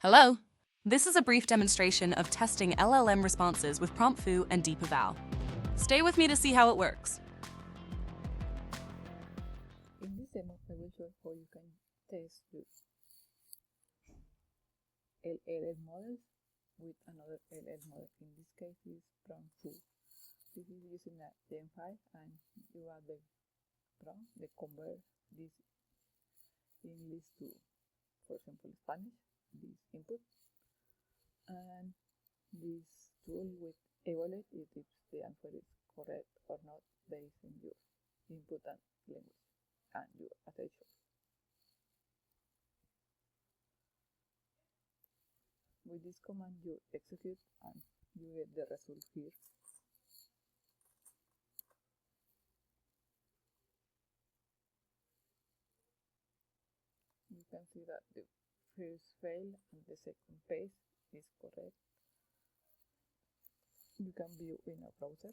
Hello. This is a brief demonstration of testing LLM responses with PromptFoo and DeepEval. Stay with me to see how it works. In this demo, I will show how you can test your LLM models with another LLM model. In this case, is PromptFoo. This is using a Gen 5, and you add the prompt, they convert this English to, for example, Spanish, this input, and this tool will evaluate if the answer is correct or not based on your input and language and your attention. With this command, you execute and you get the result here. You can see that the first fail and the second paste is correct. You can view in a browser.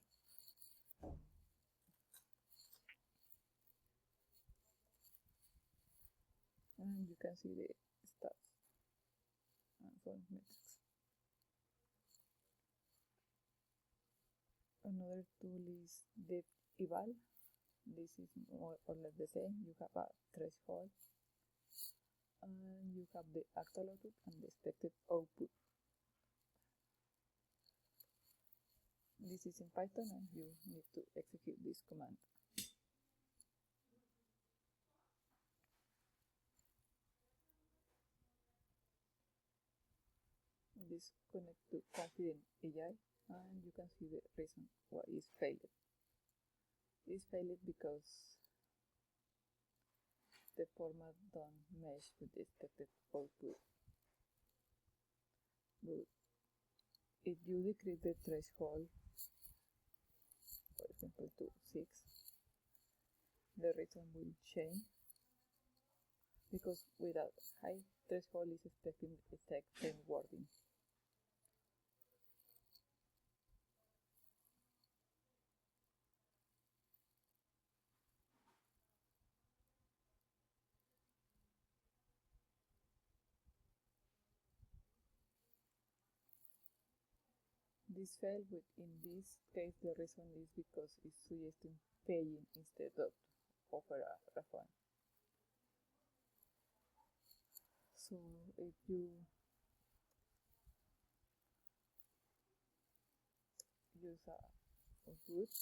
And you can see the stats and some metrics. Another tool is DeepEval. This is more or less the same. You have a threshold and you have the actual output and the expected output. This is in Python and you need to execute this command. This connect to Confident AI and you can see the reason why it's failed. It's failed because the format don't mesh with the expected output. But if you decrease the threshold, for example to 6, the reason will change, because with a high threshold is expecting the exact same wording. This failed, but in this case the reason is because it's suggesting paying instead of offer a refund. So if you use a good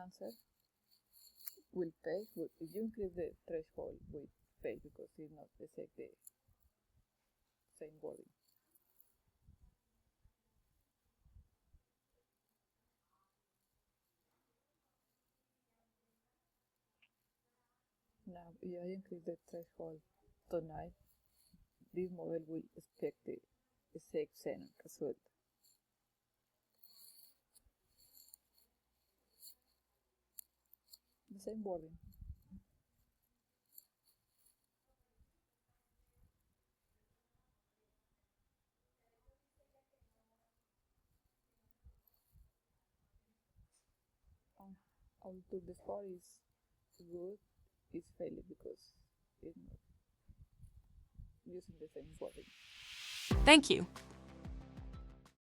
answer, will pay, but if you increase the threshold, will pay because it's not exactly the same wording. Now, if I increase the threshold to 9, this model will expect the exact same result. The same wording. Although the score is good, it's failed because it's not using the same wording. Thank you.